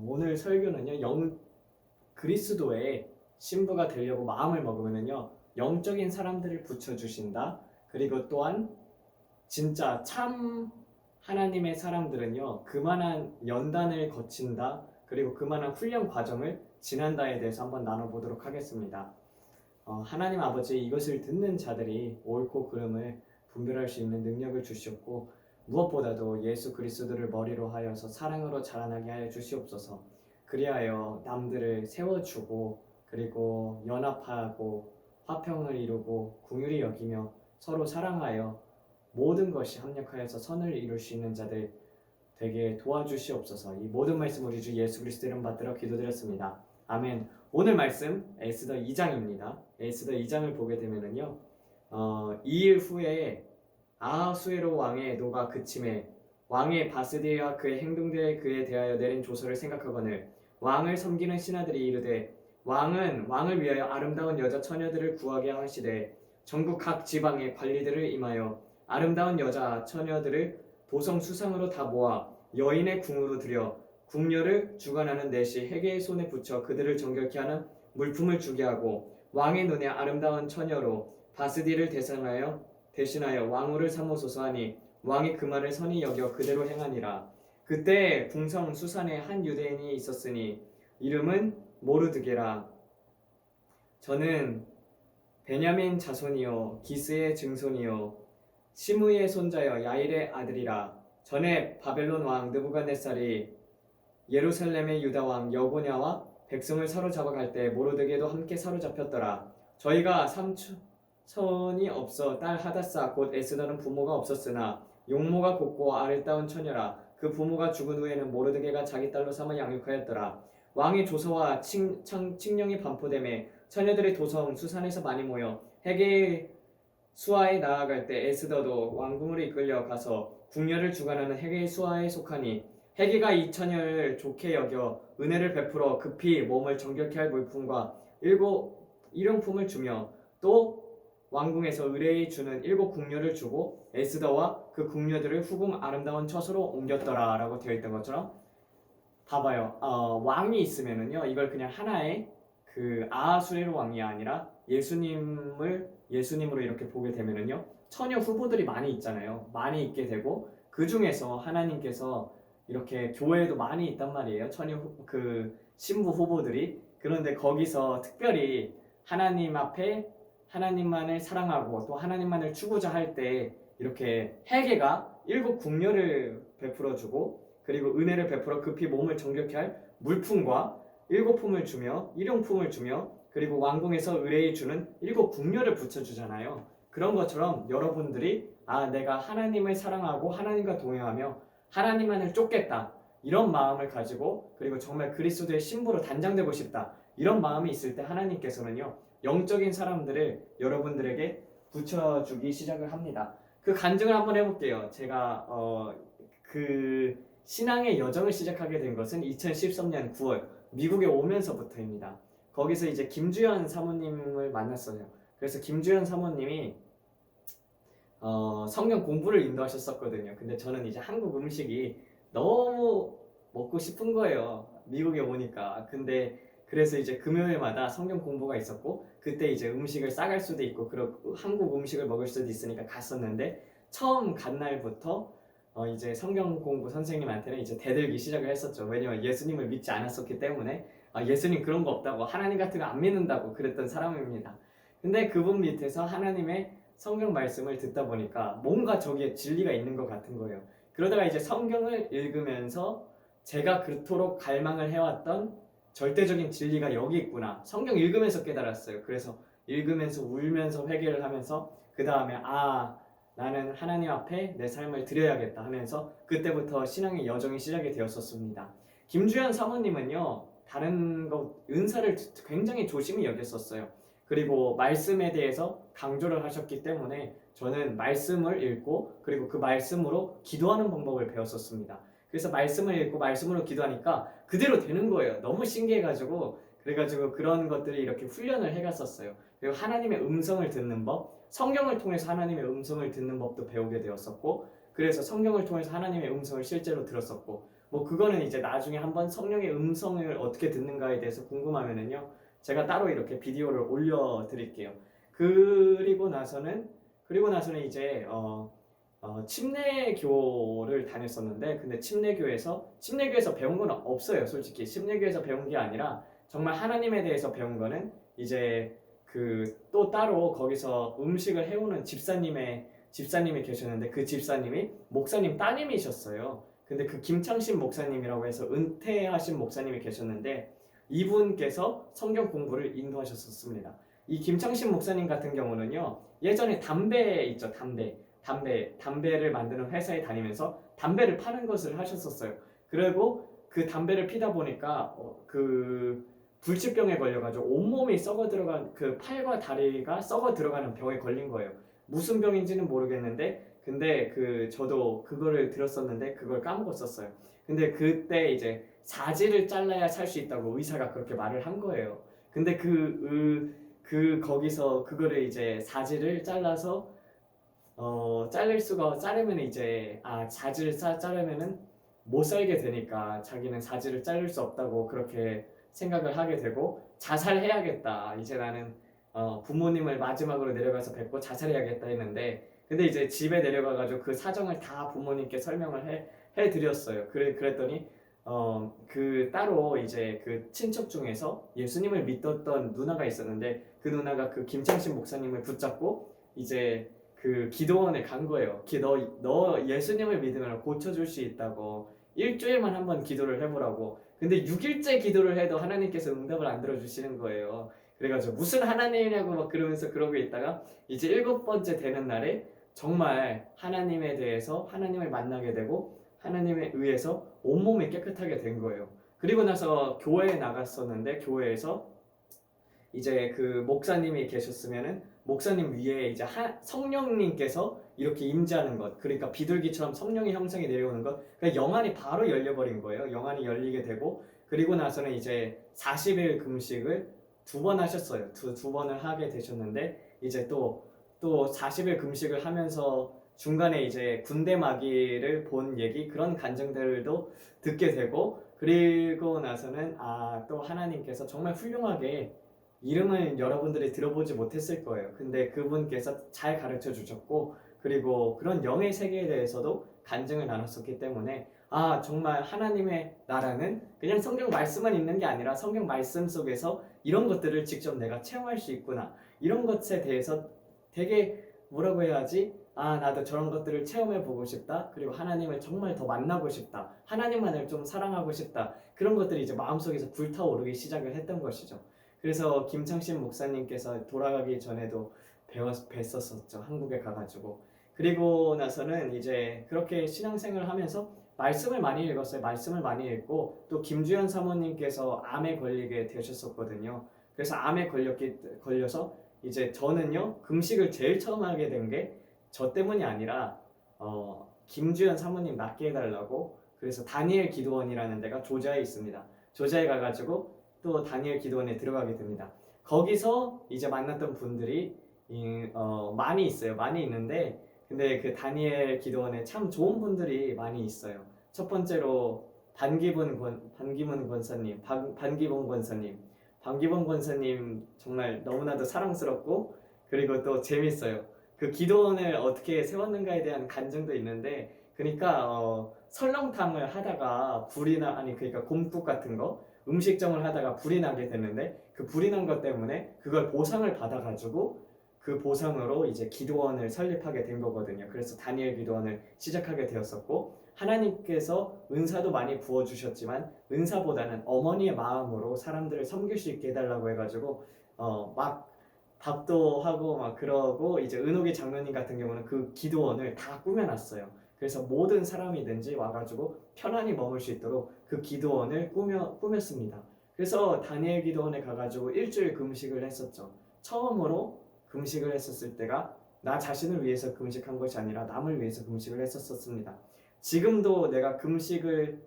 오늘 설교는요, 그리스도의 신부가 되려고 마음을 먹으면요, 영적인 사람들을 붙여주신다. 그리고 또한 진짜 참 하나님의 사람들은요, 그만한 연단을 거친다. 그리고 그만한 훈련 과정을 지난다에 대해서 한번 나눠보도록 하겠습니다. 하나님 아버지, 이것을 듣는 자들이 옳고 그름을 분별할 수 있는 능력을 주시옵고, 무엇보다도 예수 그리스도를 머리로 하여서 사랑으로 자라나게 하여 주시옵소서. 그리하여 남들을 세워주고, 그리고 연합하고 화평을 이루고 긍휼히 여기며 서로 사랑하여 모든 것이 합력하여서 선을 이룰 수 있는 자들 되게 도와주시옵소서. 이 모든 말씀 우리 주 예수 그리스도 이름 받들어 기도드렸습니다. 아멘. 오늘 말씀 에스더 2장입니다. 에스더 2장을 보게 되면은요, 2일 후에 아하수에로 왕의 노가 그침에 왕의 바스디와 그의 행동들에 그에 대하여 내린 조서를 생각하거늘 왕을 섬기는 신하들이 이르되 왕은 왕을 위하여 아름다운 여자 처녀들을 구하게 하시되 전국 각 지방의 관리들을 임하여 아름다운 여자 처녀들을 도성 수상으로 다 모아 여인의 궁으로 들여 궁녀를 주관하는 내시 해계의 손에 붙여 그들을 정결케 하는 물품을 주게 하고 왕의 눈에 아름다운 처녀로 바스디를 대신하여 왕후를 삼으소서 하니 왕이 그 말을 선히 여겨 그대로 행하니라. 그때 궁성 수산에 한 유대인이 있었으니 이름은 모르드게라. 저는 베냐민 자손이요 기스의 증손이요 시므의 손자여 야일의 아들이라. 전에 바벨론 왕 느부갓네살이 예루살렘의 유다 왕 여고냐와 백성을 사로잡아 갈 때 모르드게도 함께 사로잡혔더라. 저희가 삼촌이 없어 딸 하다사 곧 에스더는 부모가 없었으나 용모가 곱고 아름다운 처녀라. 그 부모가 죽은 후에는 모르드게가 자기 딸로 삼아 양육하였더라. 왕의 조서와 칙령이 반포됨에 처녀들의 도성 수산에서 많이 모여 해계의 수하에 나아갈 때 에스더도 왕궁으로 이끌려 가서 궁녀를 주관하는 해계의 수하에 속하니 해계가 이 처녀를 좋게 여겨 은혜를 베풀어 급히 몸을 정결케 할 물품과 일용품을 주며 또 왕궁에서 의뢰히 주는 7 궁녀를 주고 에스더와 그 궁녀들을 후궁 아름다운 처소로 옮겼더라 라고 되어 있던 것처럼 봐봐요. 왕이 있으면은요, 이걸 그냥 하나의 그 아하수에로 왕이 아니라 예수님으로 이렇게 보게 되면은요, 처녀 후보들이 많이 있잖아요. 많이 있게 되고 그 중에서 하나님께서 이렇게 교회에도 많이 있단 말이에요. 그 신부 후보들이. 그런데 거기서 특별히 하나님 앞에 하나님만을 사랑하고 또 하나님만을 추구자 할 때 이렇게 해계가 7 궁녀를 베풀어주고 그리고 은혜를 베풀어 급히 몸을 정결케 할 물품과 일품을 주며 일용품을 주며 그리고 왕궁에서 의뢰히 주는 7 궁녀를 붙여주잖아요. 그런 것처럼 여러분들이 내가 하나님을 사랑하고 하나님과 동행하며 하나님만을 쫓겠다 이런 마음을 가지고 그리고 정말 그리스도의 신부로 단장되고 싶다 이런 마음이 있을 때 하나님께서는요 영적인 사람들을 여러분들에게 붙여주기 시작을 합니다. 그 간증을 한번 해볼게요. 제가 그 신앙의 여정을 시작하게 된 것은 2013년 9월 미국에 오면서부터입니다. 거기서 이제 김주현 사모님을 만났어요. 그래서 김주현 사모님이 성경 공부를 인도하셨었거든요. 근데 저는 이제 한국 음식이 너무 먹고 싶은 거예요. 미국에 오니까. 근데 그래서 이제 금요일마다 성경 공부가 있었고 그때 이제 음식을 싸갈 수도 있고 그리고 한국 음식을 먹을 수도 있으니까 갔었는데 처음 간 날부터 이제 성경 공부 선생님한테는 이제 대들기 시작을 했었죠. 왜냐면 예수님을 믿지 않았었기 때문에 예수님 그런 거 없다고 하나님 같은 거 안 믿는다고 그랬던 사람입니다. 근데 그분 밑에서 하나님의 성경 말씀을 듣다 보니까 뭔가 저기에 진리가 있는 것 같은 거예요. 그러다가 이제 성경을 읽으면서 제가 그토록 갈망을 해왔던 절대적인 진리가 여기 있구나. 성경 읽으면서 깨달았어요. 그래서 읽으면서 울면서 회개를 하면서 그 다음에 나는 하나님 앞에 내 삶을 드려야겠다 하면서 그때부터 신앙의 여정이 시작이 되었었습니다. 김주현 사모님은요 다른 것 은사를 굉장히 조심히 여겼었어요. 그리고 말씀에 대해서 강조를 하셨기 때문에 저는 말씀을 읽고 그리고 그 말씀으로 기도하는 방법을 배웠었습니다. 그래서 말씀을 읽고 말씀으로 기도하니까 그대로 되는 거예요. 너무 신기해가지고 그래가지고 그런 것들이 이렇게 훈련을 해갔었어요. 그리고 하나님의 음성을 듣는 법, 성경을 통해서 하나님의 음성을 듣는 법도 배우게 되었었고 그래서 성경을 통해서 하나님의 음성을 실제로 들었었고 뭐 그거는 이제 나중에 한번 성령의 음성을 어떻게 듣는가에 대해서 궁금하면은요, 제가 따로 이렇게 비디오를 올려드릴게요. 그리고 나서는 이제 침례교를 다녔었는데, 근데 침례교에서 배운 건 없어요. 솔직히 침례교에서 배운 게 아니라 정말 하나님에 대해서 배운 거는 이제 그 또 따로 거기서 음식을 해오는 집사님이 계셨는데, 그 집사님이 목사님 따님이셨어요. 근데 그 김창신 목사님이라고 해서 은퇴하신 목사님이 계셨는데, 이분께서 성경 공부를 인도하셨었습니다. 이 김창신 목사님 같은 경우는요, 예전에 담배 있죠, 담배를 만드는 회사에 다니면서 담배를 파는 것을 하셨었어요. 그리고 그 담배를 피다 보니까 그 불치병에 걸려가지고 온몸이 썩어 들어간, 그 팔과 다리가 썩어 들어가는 병에 걸린 거예요. 무슨 병인지는 모르겠는데, 근데 저도 그거를 들었었는데 그걸 까먹었었어요. 근데 그때 이제 사지를 잘라야 살 수 있다고 의사가 그렇게 말을 한 거예요. 근데 거기서 그거를 이제 사지를 잘라서 자르면 이제 사지를 자르면은 못 살게 되니까 자기는 사지를 자를 수 없다고 그렇게 생각을 하게 되고, 자살해야겠다. 이제 나는 부모님을 마지막으로 내려가서 뵙고 자살해야겠다 했는데, 근데 이제 집에 내려가가지고 그 사정을 다 부모님께 설명을 해드렸어요. 그랬더니 따로 이제 그 친척 중에서 예수님을 믿었던 누나가 있었는데, 그 누나가 그 김창신 목사님을 붙잡고 이제 그 기도원에 간 거예요. 너 예수님을 믿으면 고쳐줄 수 있다고, 일주일만 한번 기도를 해보라고. 근데 6일째 기도를 해도 하나님께서 응답을 안 들어주시는 거예요. 그래가지고 무슨 하나님이냐고 막 그러면서 그러고 있다가 이제 7번째 되는 날에 정말 하나님에 대해서 하나님을 만나게 되고, 하나님에 의해서 온몸이 깨끗하게 된 거예요. 그리고 나서 교회에 나갔었는데, 교회에서 이제 그 목사님이 계셨으면은 목사님 위에 이제 성령님께서 이렇게 임재하는 것, 그러니까 비둘기처럼 성령의 형상이 내려오는 것, 그러니까 영안이 바로 열려버린 거예요. 영안이 열리게 되고, 그리고 나서는 이제 40일 금식을 2번 하셨어요. 두 번을 하게 되셨는데, 이제 또 40일 금식을 하면서 중간에 이제 군대 마귀를 본 얘기, 그런 간증들도 듣게 되고, 그리고 나서는 또 하나님께서 정말 훌륭하게, 이름을 여러분들이 들어보지 못했을 거예요. 근데 그분께서 잘 가르쳐 주셨고, 그리고 그런 영의 세계에 대해서도 간증을 나눴었기 때문에, 정말 하나님의 나라는 그냥 성경 말씀만 있는 게 아니라 성경 말씀 속에서 이런 것들을 직접 내가 체험할 수 있구나, 이런 것에 대해서 되게 뭐라고 해야지, 나도 저런 것들을 체험해 보고 싶다, 그리고 하나님을 정말 더 만나고 싶다, 하나님만을 좀 사랑하고 싶다, 그런 것들이 이제 마음속에서 불타오르기 시작을 했던 것이죠. 그래서 김창신 목사님께서 돌아가기 전에도 뵀었었죠. 한국에 가가지고. 그리고 나서는 이제 그렇게 신앙생활을 하면서 말씀을 많이 읽었어요. 말씀을 많이 읽고, 또 김주현 사모님께서 암에 걸리게 되셨었거든요. 그래서 암에 걸려서 이제 저는요, 금식을 제일 처음 하게 된 게 저 때문이 아니라 김주현 사모님 낫게 해달라고, 그래서 다니엘 기도원이라는 데가 조지아에 있습니다. 조지아에 가가지고 또 다니엘 기도원에 들어가게 됩니다. 거기서 이제 만났던 분들이 많이 있어요. 많이 있는데, 근데 그 다니엘 기도원에 참 좋은 분들이 많이 있어요. 첫 번째로 반기문 권사님, 반기문 권사님 정말 너무나도 사랑스럽고, 그리고 또 재밌어요. 그 기도원을 어떻게 세웠는가에 대한 간증도 있는데, 그러니까 설렁탕을 하다가 그러니까 곰국 같은 거 음식점을 하다가 불이 나게 됐는데, 그 불이 난 것 때문에 그걸 보상을 받아가지고 그 보상으로 이제 기도원을 설립하게 된 거거든요. 그래서 다니엘 기도원을 시작하게 되었었고, 하나님께서 은사도 많이 부어주셨지만 은사보다는 어머니의 마음으로 사람들을 섬길 수 있게 해달라고 해가지고 막 밥도 하고 막 그러고, 이제 은옥이 장로님 같은 경우는 그 기도원을 다 꾸며놨어요. 그래서 모든 사람이든지 와가지고 편안히 머물 수 있도록 그 기도원을 꾸몄습니다. 그래서 다니엘 기도원에 가가지고 일주일 금식을 했었죠. 처음으로 금식을 했었을 때가 나 자신을 위해서 금식한 것이 아니라 남을 위해서 금식을 했었습니다. 지금도 내가 금식을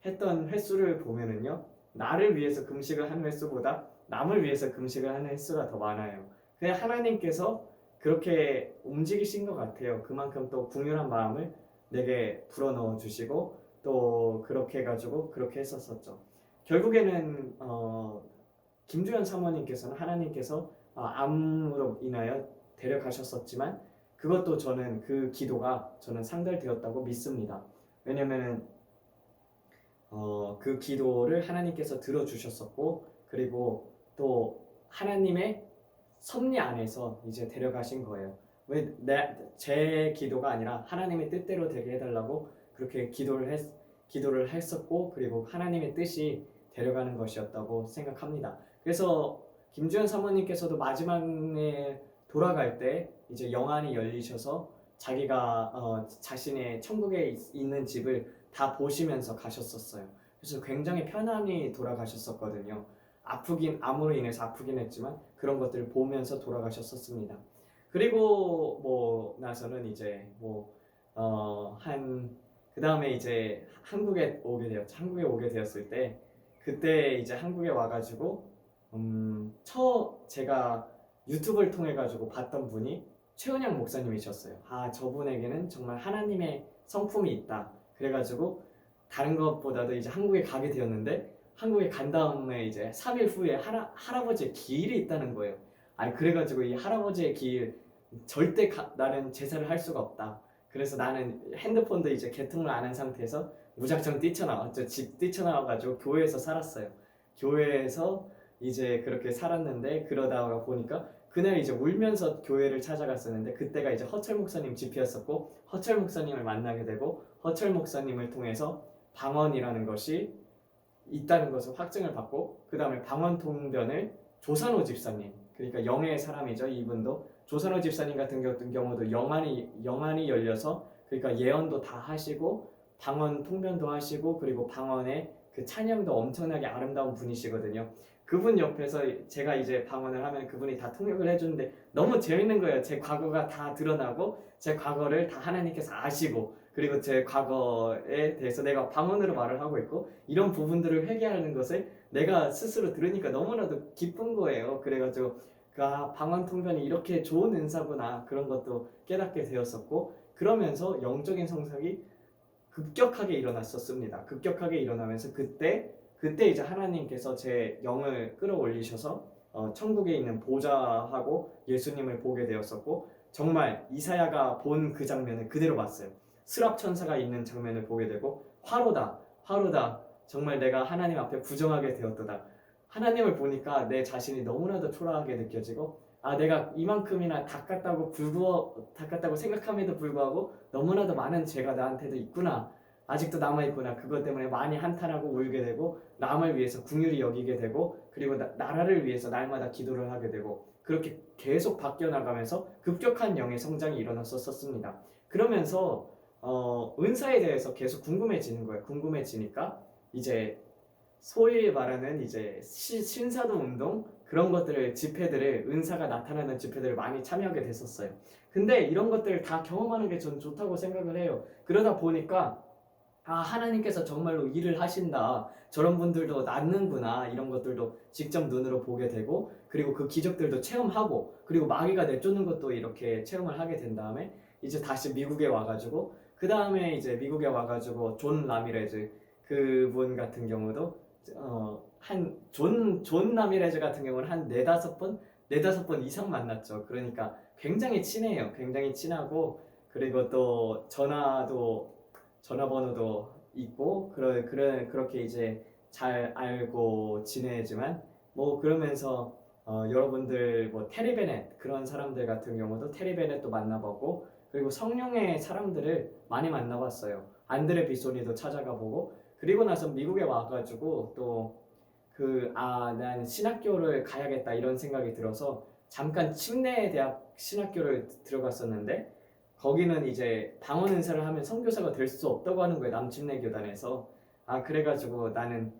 했던 횟수를 보면은요, 나를 위해서 금식을 하는 횟수보다 남을 위해서 금식을 하는 횟수가 더 많아요. 그냥 하나님께서 그렇게 움직이신 것 같아요. 그만큼 또 궁휼한 마음을 내게 불어넣어 주시고, 또 그렇게 해가지고 그렇게 했었었죠. 결국에는 김주현 사모님께서는 하나님께서 암으로 인하여 데려가셨었지만 그것도 저는 그 기도가 저는 상달되었다고 믿습니다. 왜냐면은 그 기도를 하나님께서 들어주셨었고 그리고 또 하나님의 섭리 안에서 이제 데려가신 거예요. 왜 제 기도가 아니라 하나님의 뜻대로 되게 해달라고 그렇게 기도를 했었고 그리고 하나님의 뜻이 데려가는 것이었다고 생각합니다. 그래서 김주현 사모님께서도 마지막에 돌아갈 때 이제 영안이 열리셔서 자기가 자신의 천국에 있는 집을 다 보시면서 가셨었어요. 그래서 굉장히 편안히 돌아가셨었거든요. 암으로 인해서 아프긴 했지만 그런 것들을 보면서 돌아가셨었습니다. 그리고 뭐 나서는 이제 그 다음에 이제 한국에 오게 되었죠. 한국에 오게 되었을 때 그때 이제 한국에 와가지고 제가 유튜브를 통해 가지고 봤던 분이 최은영 목사님이셨어요. 저분에게는 정말 하나님의 성품이 있다. 그래가지고 다른 것보다도 이제 한국에 가게 되었는데 한국에 간 다음에 이제 3일 후에 할아버지의 기일이 있다는 거예요. 그래가지고 이 할아버지의 기일 절대 나는 제사를 할 수가 없다. 그래서 나는 핸드폰도 이제 개통을 안 한 상태에서 무작정 뛰쳐나왔죠. 집 뛰쳐나와가지고 교회에서 살았어요. 교회에서 이제 그렇게 살았는데 그러다가 보니까 그날 이제 울면서 교회를 찾아갔었는데 그때가 이제 허철 목사님 집회였었고 허철 목사님을 만나게 되고 허철 목사님을 통해서 방언이라는 것이 있다는 것을 확증을 받고 그 다음에 방언 통변을 조산호 집사님 그러니까 영의 사람이죠. 이분도 조산호 집사님 같은 경우도 영안이 열려서 그러니까 예언도 다 하시고 방언 통변도 하시고 그리고 방언의 그 찬양도 엄청나게 아름다운 분이시거든요. 그분 옆에서 제가 이제 방언을 하면 그분이 다 통역을 해주는데 너무 재밌는 거예요. 제 과거가 다 드러나고 제 과거를 다 하나님께서 아시고 그리고 제 과거에 대해서 내가 방언으로 말을 하고 있고 이런 부분들을 회개하는 것을 내가 스스로 들으니까 너무나도 기쁜 거예요. 그래가지고 방언 통변이 이렇게 좋은 은사구나 그런 것도 깨닫게 되었었고 그러면서 영적인 성장이 급격하게 일어났었습니다. 급격하게 일어나면서 그때 이제 하나님께서 제 영을 끌어올리셔서 천국에 있는 보좌하고 예수님을 보게 되었었고 정말 이사야가 본 그 장면을 그대로 봤어요. 스랍 천사가 있는 장면을 보게 되고 화로다 정말 내가 하나님 앞에 부정하게 되었도다. 하나님을 보니까 내 자신이 너무나도 초라하게 느껴지고 내가 이만큼이나 닦았다고 생각함에도 불구하고 너무나도 많은 죄가 나한테도 있구나. 아직도 남아있구나. 그것 때문에 많이 한탄하고 울게 되고 남을 위해서 긍휼히 여기게 되고 그리고 나라를 위해서 날마다 기도를 하게 되고 그렇게 계속 바뀌어 나가면서 급격한 영의 성장이 일어났었습니다. 그러면서 은사에 대해서 계속 궁금해지는 거예요. 궁금해지니까 이제 소위 말하는 이제 신사도 운동 그런 것들을 집회들을 은사가 나타나는 집회들을 많이 참여하게 됐었어요. 근데 이런 것들을 다 경험하는 게 전 좋다고 생각을 해요. 그러다 보니까 하나님께서 정말로 일을 하신다. 저런 분들도 낫는구나. 이런 것들도 직접 눈으로 보게 되고 그리고 그 기적들도 체험하고 그리고 마귀가 내쫓는 것도 이렇게 체험을 하게 된 다음에 이제 다시 미국에 와가지고 그 다음에 이제 미국에 와가지고 존 라미레즈 그분 같은 경우도 존 라미레즈 같은 경우는 한 네다섯 번 이상 만났죠. 그러니까 굉장히 친해요. 굉장히 친하고 그리고 또 전화번호도 있고 그렇게 이제 잘 알고 지내지만 그러면서 여러분들 테리 베넷 그런 사람들 같은 경우도 테리 베넷도 만나보고 그리고 성령의 사람들을 많이 만나봤어요. 안드레 비소니도 찾아가 보고 그리고 나서 미국에 와가지고 또 난 신학교를 가야겠다 이런 생각이 들어서 잠깐 침례대학 신학교를 들어갔었는데 거기는 이제 방언 은사를 하면 선교사가 될 수 없다고 하는 거예요. 남침례교단에서. 그래가지고 나는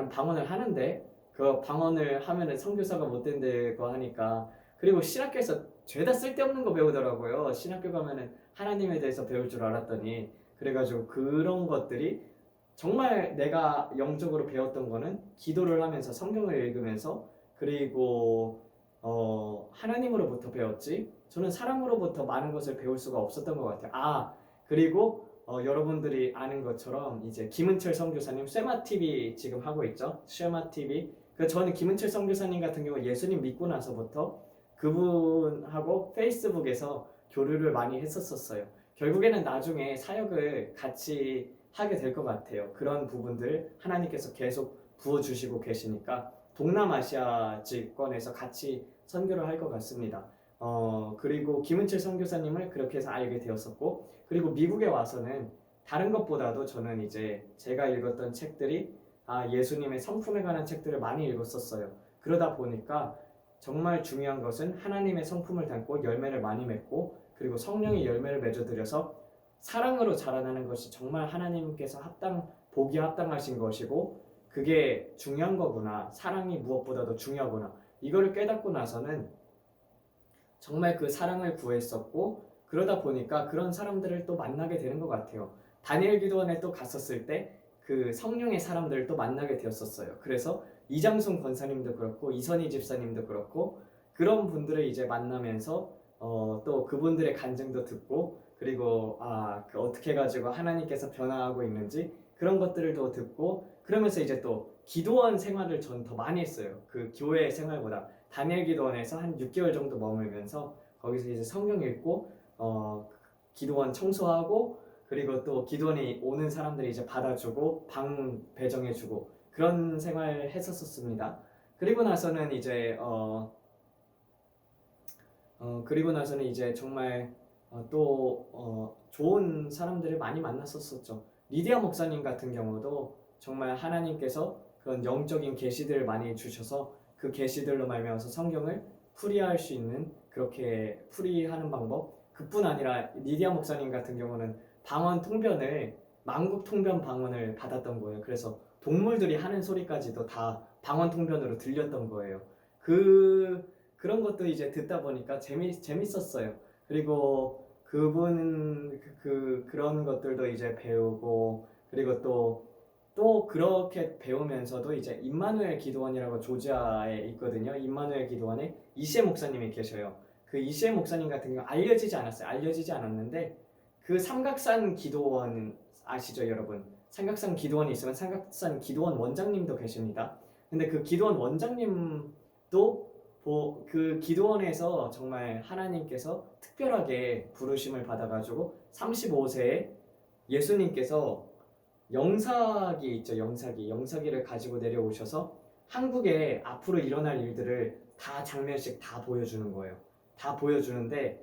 방언을 하는데 그 방언을 하면은 선교사가 못 된다고 하니까 그리고 신학교에서 죄다 쓸데없는 거 배우더라고요. 신학교 가면은 하나님에 대해서 배울 줄 알았더니 그래가지고 그런 것들이 정말 내가 영적으로 배웠던 거는 기도를 하면서 성경을 읽으면서 그리고 하나님으로부터 배웠지 저는 사람으로부터 많은 것을 배울 수가 없었던 것 같아요. 그리고 여러분들이 아는 것처럼 이제 김은철 선교사님 쇠마 TV 지금 하고 있죠. 쇠마 TV. 저는 김은철 선교사님 같은 경우 예수님 믿고 나서부터 그분하고 페이스북에서 교류를 많이 했었어요. 결국에는 나중에 사역을 같이 하게 될 것 같아요. 그런 부분들 하나님께서 계속 부어주시고 계시니까 동남아시아권에서 같이 선교를 할 것 같습니다. 그리고 김은철 선교사님을 그렇게 해서 알게 되었었고, 그리고 미국에 와서는 다른 것보다도 저는 이제 제가 읽었던 책들이 예수님의 성품에 관한 책들을 많이 읽었었어요. 그러다 보니까 정말 중요한 것은 하나님의 성품을 담고 열매를 많이 맺고, 그리고 성령의 열매를 맺어들여서 사랑으로 자라나는 것이 정말 하나님께서 보기에 합당하신 것이고, 그게 중요한 거구나, 사랑이 무엇보다도 중요하구나, 이거를 깨닫고 나서는 정말 그 사랑을 구했었고, 그러다 보니까 그런 사람들을 또 만나게 되는 것 같아요. 다니엘 기도원에 또 갔었을 때 그 성령의 사람들을 또 만나게 되었었어요. 그래서 이장순 권사님도 그렇고 이선희 집사님도 그렇고 그런 분들을 이제 만나면서 또 그분들의 간증도 듣고, 그리고 그 어떻게 해가지고 하나님께서 변화하고 있는지 그런 것들을 또 듣고, 그러면서 이제 또 기도원 생활을 전 더 많이 했어요. 그 교회 생활보다. 다니엘 기도원에서 한 6개월 정도 머물면서 거기서 이제 성경 읽고 기도원 청소하고, 그리고 또 기도원에 오는 사람들이 이제 받아주고 방 배정해주고 그런 생활을 했었습니다. 그리고 나서는 이제 정말 또 좋은 사람들을 많이 만났었죠. 리디아 목사님 같은 경우도 정말 하나님께서 그런 영적인 계시들을 많이 주셔서 그 계시들로 말미암아서 성경을 풀이할 수 있는, 그렇게 풀이하는 방법. 그뿐 아니라 리디아 목사님 같은 경우는 방언 통변을, 만국 통변 방언을 받았던 거예요. 그래서 동물들이 하는 소리까지도 다 방언 통변으로 들렸던 거예요. 그런 것도 이제 듣다 보니까 재밌었어요. 그리고 그런 것들도 이제 배우고, 그리고 또 그렇게 배우면서도 이제 임마누엘 기도원이라고 조지아에 있거든요. 임마누엘 기도원에 이시에 목사님이 계셔요. 그 이시에 목사님 같은 경우 알려지지 않았는데 그 삼각산 기도원 아시죠, 여러분? 삼각산 기도원이 있으면 삼각산 기도원 원장님도 계십니다. 근데 그 기도원 원장님도 그 기도원에서 정말 하나님께서 특별하게 부르심을 받아가지고 35세에 예수님께서 영사기 있죠, 영사기를 가지고 내려오셔서 한국에 앞으로 일어날 일들을 다 장면씩 다 보여주는 거예요. 다 보여주는데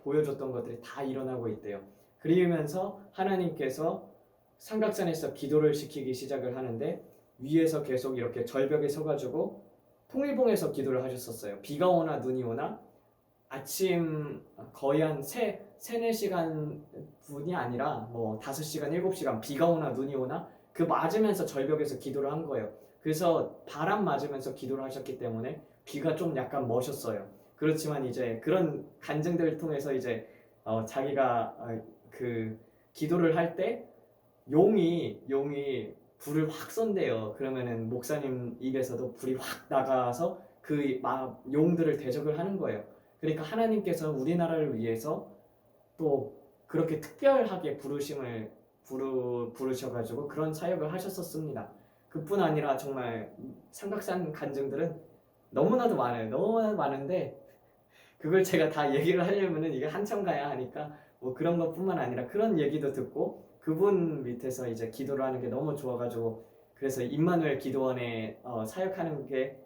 보여줬던 것들이 다 일어나고 있대요. 그러면서 하나님께서 삼각산에서 기도를 시키기 시작을 하는데, 위에서 계속 이렇게 절벽에 서가지고 통일봉에서 기도를 하셨었어요. 비가 오나 눈이 오나 아침 거의 한 4시간 분이 아니라 5시간, 7시간 비가 오나 눈이 오나 그 맞으면서 절벽에서 기도를 한 거예요. 그래서 바람 맞으면서 기도를 하셨기 때문에 비가 좀 약간 멋있어요. 그렇지만 이제 그런 간증들을 통해서 이제 자기가 그 기도를 할 때 용이 불을 확 쏜대요. 그러면은 목사님 입에서도 불이 확 나가서 그 용들을 대적을 하는 거예요. 그러니까 하나님께서 우리나라를 위해서 또 그렇게 특별하게 부르셔가지고 그런 사역을 하셨었습니다. 그뿐 아니라 정말 삼각산 간증들은 너무나도 많아요. 너무나도 많은데 그걸 제가 다 얘기를 하려면은 이게 한참 가야 하니까 그런 것뿐만 아니라 그런 얘기도 듣고, 그분 밑에서 이제 기도를 하는 게 너무 좋아가지고, 그래서 임마누엘 기도원에 사역하는 게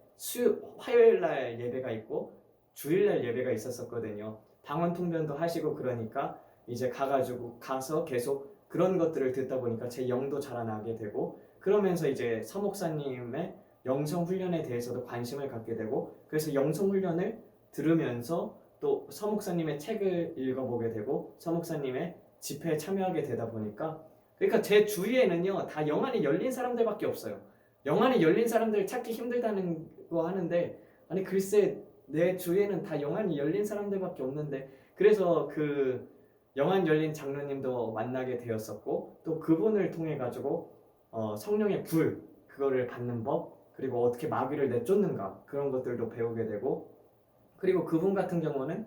화요일날 예배가 있고 주일날 예배가 있었거든요. 방언 통변도 하시고, 그러니까 이제 가서 계속 그런 것들을 듣다 보니까 제 영도 자라나게 되고, 그러면서 이제 서목사님의 영성 훈련에 대해서도 관심을 갖게 되고, 그래서 영성 훈련을 들으면서 또 서목사님의 책을 읽어보게 되고 서목사님의 집회에 참여하게 되다 보니까, 그러니까 제 주위에는요 다 영안이 열린 사람들밖에 없어요. 영안이 열린 사람들 찾기 힘들다는 거 하는데, 아니 글쎄 내 주위에는 다 영안이 열린 사람들밖에 없는데, 그래서 그 영안 열린 장로님도 만나게 되었었고, 또 그분을 통해 가지고 성령의 불 그거를 받는 법, 그리고 어떻게 마귀를 내쫓는가 그런 것들도 배우게 되고, 그리고 그분 같은 경우는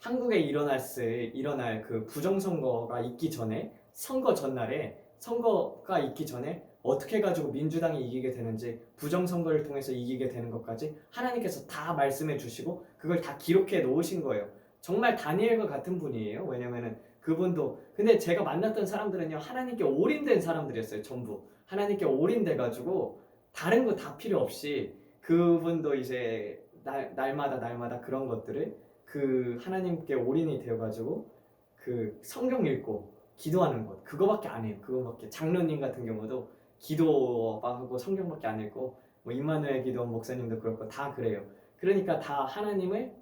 한국에 일어날 그 부정선거가 있기 전에 선거 전날에 선거가 있기 전에 어떻게 해가지고 민주당이 이기게 되는지 부정선거를 통해서 이기게 되는 것까지 하나님께서 다 말씀해 주시고 그걸 다 기록해 놓으신 거예요. 정말 다니엘과 같은 분이에요. 왜냐면은 그분도 근데 제가 만났던 사람들은요 하나님께 올인된 사람들이었어요. 전부 하나님께 올인돼가지고 다른 거 다 필요 없이 그분도 이제 날마다 그런 것들을 그 하나님께 올인이 되어가지고 그 성경 읽고 기도하는 것 그거밖에 안 해요. 그거밖에 장로님 같은 경우도 기도하고 성경밖에 안 읽고 뭐 임마누엘 기도원 목사님도 그렇고 다 그래요. 그러니까 다 하나님을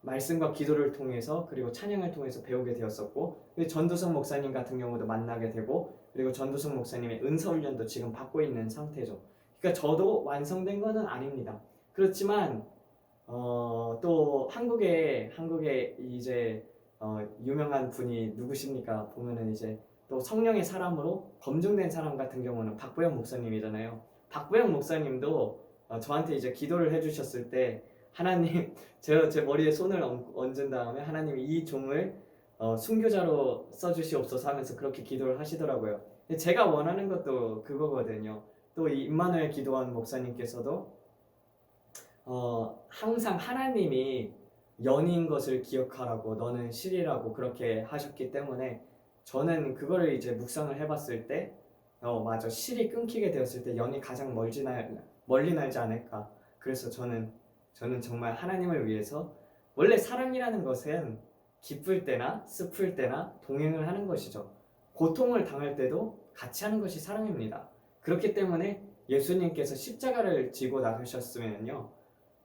말씀과 기도를 통해서 그리고 찬양을 통해서 배우게 되었었고 전두성 목사님 같은 경우도 만나게 되고 그리고 전두성 목사님의 은사 훈련도 지금 받고 있는 상태죠. 그러니까 저도 완성된 거는 아닙니다. 그렇지만 또 한국에 이제 유명한 분이 누구십니까? 보면은 이제 또 성령의 사람으로 검증된 사람 같은 경우는 박보영 목사님이잖아요. 박보영 목사님도 저한테 이제 기도를 해주셨을 때 하나님 제 머리에 손을 얹은 다음에 하나님이 이 종을 순교자로 써주시옵소서 하면서 그렇게 기도를 하시더라고요. 근데 제가 원하는 것도 그거거든요. 또 이 임마누엘 기도원 목사님께서도 항상 하나님이 연인 것을 기억하라고 너는 실이라고 그렇게 하셨기 때문에 저는 그거를 이제 묵상을 해봤을 때 맞아 실이 끊기게 되었을 때 연이 가장 멀리 날지 않을까. 그래서 저는 정말 하나님을 위해서 원래 사랑이라는 것은 기쁠 때나 슬플 때나 동행을 하는 것이죠. 고통을 당할 때도 같이 하는 것이 사랑입니다. 그렇기 때문에 예수님께서 십자가를 지고 나가셨으면요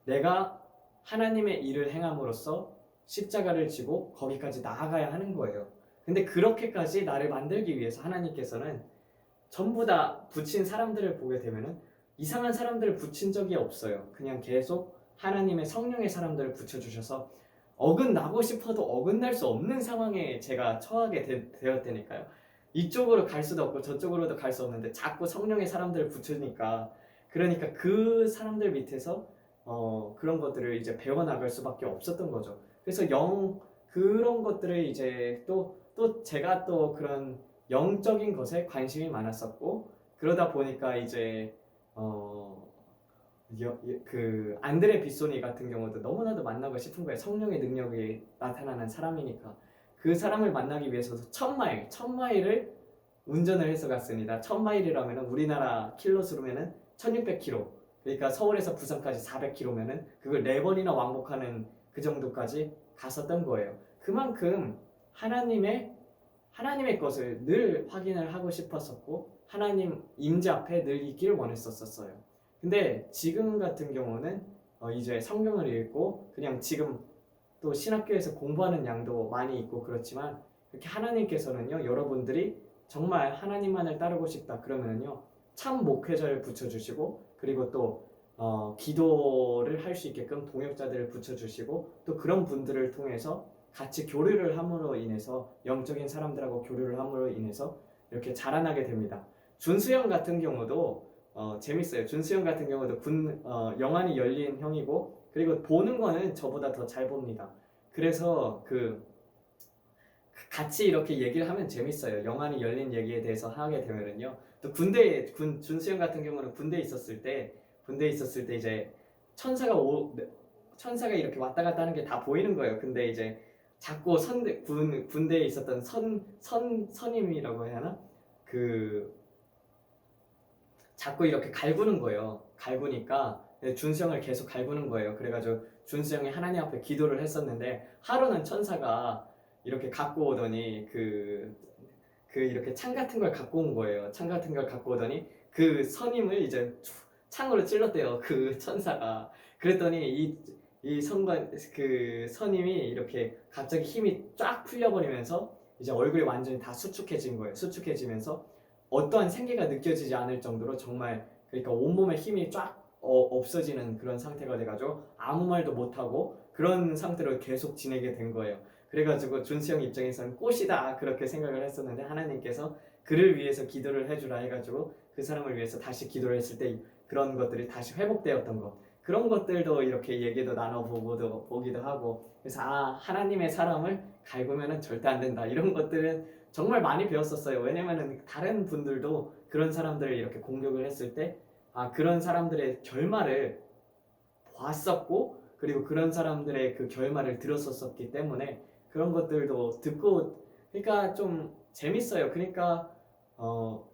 내가 하나님의 일을 행함으로써 십자가를 지고 거기까지 나아가야 하는 거예요. 근데 그렇게까지 나를 만들기 위해서 하나님께서는 전부 다 붙인 사람들을 보게 되면은 이상한 사람들을 붙인 적이 없어요. 그냥 계속 하나님의 성령의 사람들을 붙여주셔서 어긋나고 싶어도 어긋날 수 없는 상황에 제가 처하게 되었다니까요. 이쪽으로 갈 수도 없고 저쪽으로도 갈 수 없는데 자꾸 성령의 사람들을 붙으니까 그러니까 그 사람들 밑에서 그런 것들을 이제 배워나갈 수밖에 없었던 거죠. 그래서 그런 것들을 이제 또 제가 또 그런 영적인 것에 관심이 많았었고 그러다 보니까 이제 그 안드레 빗소니 같은 경우도 너무나도 만나고 싶은 거예요. 성령의 능력이 나타나는 사람이니까 그 사람을 만나기 위해서도 1000마일을 운전을 해서 갔습니다. 1000마일이라면 우리나라 킬로수로면은 1600km. 그러니까 서울에서 부산까지 400km면은 그걸 4번이나 왕복하는 그 정도까지 갔었던 거예요. 그만큼 하나님의 것을 늘 확인을 하고 싶었었고 하나님 임재 앞에 늘 있기를 원했었어요. 근데 지금 같은 경우는 이제 성경을 읽고 그냥 지금 또 신학교에서 공부하는 양도 많이 있고 그렇지만 이렇게 하나님께서는요 여러분들이 정말 하나님만을 따르고 싶다 그러면요 참 목회자를 붙여주시고 그리고 또 기도를 할 수 있게끔 동역자들을 붙여주시고 또 그런 분들을 통해서 같이 교류를 함으로 인해서 영적인 사람들하고 교류를 함으로 인해서 이렇게 자라나게 됩니다. 준수형 같은 경우도 재밌어요. 준수형 같은 경우도 영안이 열린 형이고 그리고 보는 거는 저보다 더 잘 봅니다. 그래서 같이 이렇게 얘기를 하면 재밌어요. 영안이 열린 얘기에 대해서 하게 되면은요. 또 준수형 같은 경우는 군대에 있었을 때 이제 천사가 이렇게 왔다 갔다 하는 게 다 보이는 거예요. 근데 이제 자꾸 군대에 있었던 선임이라고 해야 하나? 자꾸 이렇게 갈구는 거예요. 갈구니까 준수형을 계속 갈구는 거예요. 그래가지고 준수형이 하나님 앞에 기도를 했었는데 하루는 천사가 이렇게 갖고 오더니 이렇게 창 같은 걸 갖고 온 거예요. 창 같은 걸 갖고 오더니 그 선임을 이제 창으로 찔렀대요. 그 천사가. 그랬더니 이 선임이 이렇게 갑자기 힘이 쫙 풀려버리면서 이제 얼굴이 완전히 다 수축해진 거예요. 수축해지면서 어떠한 생기가 느껴지지 않을 정도로 정말 그러니까 온몸에 힘이 쫙 없어지는 그런 상태가 돼가지고 아무 말도 못하고 그런 상태로 계속 지내게 된 거예요. 그래가지고 준수형 입장에서는 꽃이다 그렇게 생각을 했었는데 하나님께서 그를 위해서 기도를 해주라 해가지고 그 사람을 위해서 다시 기도를 했을 때 그런 것들이 다시 회복되었던 것. 그런 것들도 이렇게 얘기도 보기도 하고 그래서 하나님의 사람을 갈구면은 절대 안 된다 이런 것들은 정말 많이 배웠었어요. 왜냐면은 다른 분들도 그런 사람들을 이렇게 공격을 했을 때 그런 사람들의 결말을 봤었고 그리고 그런 사람들의 그 결말을 들었었기 때문에 그런 것들도 듣고 그러니까 좀 재밌어요. 그러니까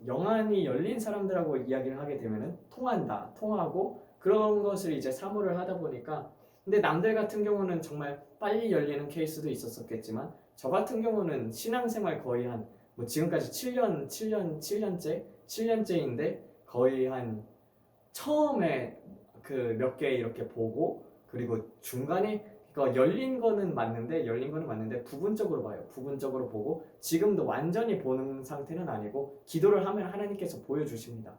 영안이 열린 사람들하고 이야기를 하게 되면은 통하고 그런 것을 이제 사모를 하다 보니까 근데 남들 같은 경우는 정말 빨리 열리는 케이스도 있었겠지만 저 같은 경우는 신앙생활 거의 한 뭐 지금까지 7년째인데 거의 한 처음에 그 몇 개 이렇게 보고 그리고 중간에 그러니까 열린 거는 맞는데 부분적으로 봐요. 부분적으로 보고 지금도 완전히 보는 상태는 아니고 기도를 하면 하나님께서 보여주십니다.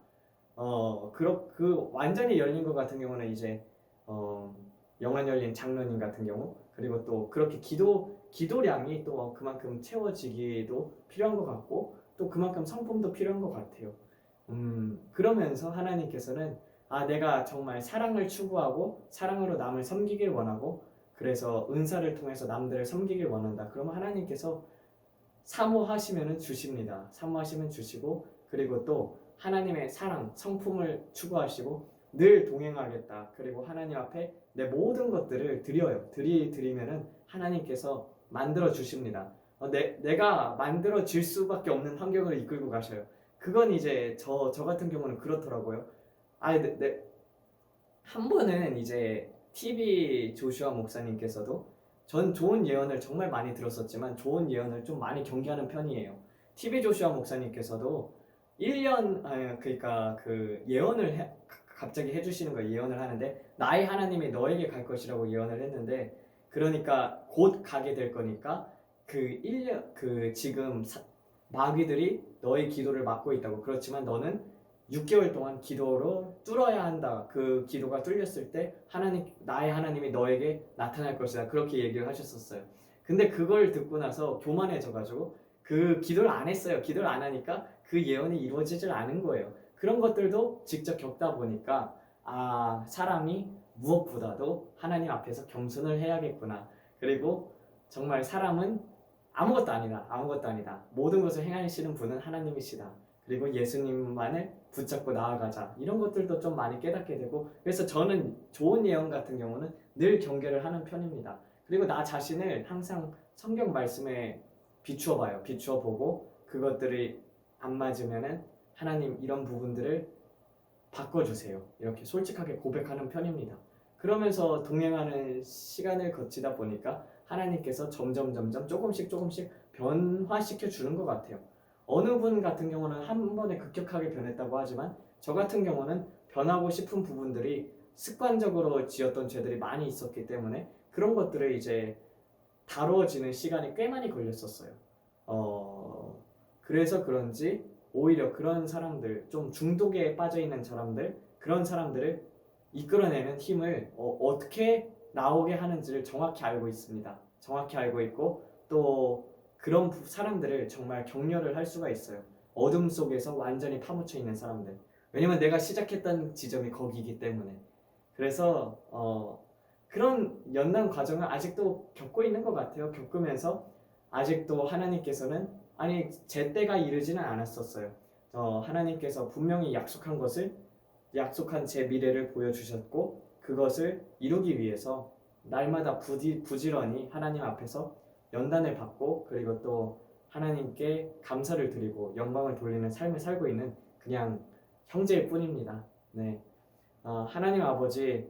그 완전히 열린 것 같은 경우는 이제 영안 열린 장로님 같은 경우 그리고 또 그렇게 기도량이 또 그만큼 채워지기도 필요한 것 같고 또 그만큼 성품도 필요한 것 같아요. 그러면서 하나님께서는 내가 정말 사랑을 추구하고 사랑으로 남을 섬기길 원하고 그래서 은사를 통해서 남들을 섬기길 원한다. 그러면 하나님께서 사모하시면 주십니다. 사모하시면 주시고 그리고 또 하나님의 사랑, 성품을 추구하시고 늘 동행하겠다. 그리고 하나님 앞에 내 모든 것들을 드리면은 하나님께서 만들어 주십니다. 내가 만들어 질 수밖에 없는 환경을 이끌고 가셔요. 그건 이제 저 같은 경우는 그렇더라고요. 한 번은 이제 TV 조슈아 목사님께서도 전 좋은 예언을 정말 많이 들었었지만 좋은 예언을 좀 많이 경계하는 편이에요. TV 조슈아 목사님께서도 1년 그러니까 그 예언을 갑자기 해주시는 거예요. 예언을 하는데 나의 하나님이 너에게 갈 것이라고 예언을 했는데 그러니까 곧 가게 될 거니까 그 1년 그 지금 마귀들이 너의 기도를 막고 있다고 그렇지만 너는 6개월 동안 기도로 뚫어야 한다. 그 기도가 뚫렸을 때 나의 하나님이 너에게 나타날 것이다. 그렇게 얘기를 하셨었어요. 근데 그걸 듣고 나서 교만해져가지고 그 기도를 안 했어요. 기도를 안 하니까 그 예언이 이루어지질 않은 거예요. 그런 것들도 직접 겪다 보니까 사람이 무엇보다도 하나님 앞에서 겸손을 해야겠구나. 그리고 정말 사람은 아무것도 아니다. 모든 것을 행하시는 분은 하나님이시다. 그리고 예수님만을 붙잡고 나아가자. 이런 것들도 좀 많이 깨닫게 되고 그래서 저는 좋은 예언 같은 경우는 늘 경계를 하는 편입니다. 그리고 나 자신을 항상 성경 말씀에 비추어 봐요. 비추어 보고 그것들이 안 맞으면은 하나님 이런 부분들을 바꿔주세요. 이렇게 솔직하게 고백하는 편입니다. 그러면서 동행하는 시간을 거치다 보니까 하나님께서 점점 조금씩 변화시켜 주는 것 같아요. 어느 분 같은 경우는 한 번에 급격하게 변했다고 하지만 저 같은 경우는 변하고 싶은 부분들이 습관적으로 지었던 죄들이 많이 있었기 때문에 그런 것들을 이제 다루어지는 시간이 꽤 많이 걸렸었어요. 그래서 그런지 오히려 그런 사람들, 좀 중독에 빠져있는 사람들, 그런 사람들을 이끌어내는 힘을 어떻게 나오게 하는지를 정확히 알고 있습니다. 정확히 알고 있고 또 그런 사람들을 정말 격려를 할 수가 있어요. 어둠 속에서 완전히 파묻혀 있는 사람들. 왜냐면 내가 시작했던 지점이 거기이기 때문에. 그래서 그런 연단 과정을 아직도 겪고 있는 것 같아요. 겪으면서 아직도 하나님께서는 제 때가 이르지는 않았었어요. 하나님께서 분명히 약속한 제 미래를 보여주셨고 그것을 이루기 위해서 날마다 부지런히 하나님 앞에서 연단을 받고 그리고 또 하나님께 감사를 드리고 영광을 돌리는 삶을 살고 있는 그냥 형제일 뿐입니다. 네, 하나님 아버지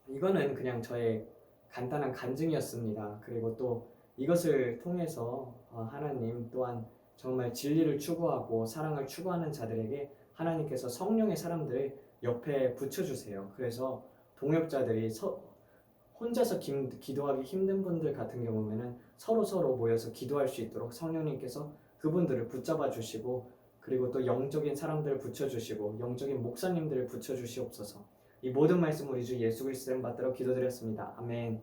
이거는 그냥 저의 간단한 간증이었습니다. 그리고 또 이것을 통해서 하나님 또한 정말 진리를 추구하고 사랑을 추구하는 자들에게 하나님께서 성령의 사람들을 옆에 붙여주세요. 그래서 동역자들이 혼자서 기도하기 힘든 분들 같은 경우에는 서로 모여서 기도할 수 있도록 성령님께서 그분들을 붙잡아 주시고 그리고 또 영적인 사람들을 붙여주시고 영적인 목사님들을 붙여주시옵소서. 이 모든 말씀 우리 주 예수 그리스도를 받들어 기도드렸습니다. 아멘.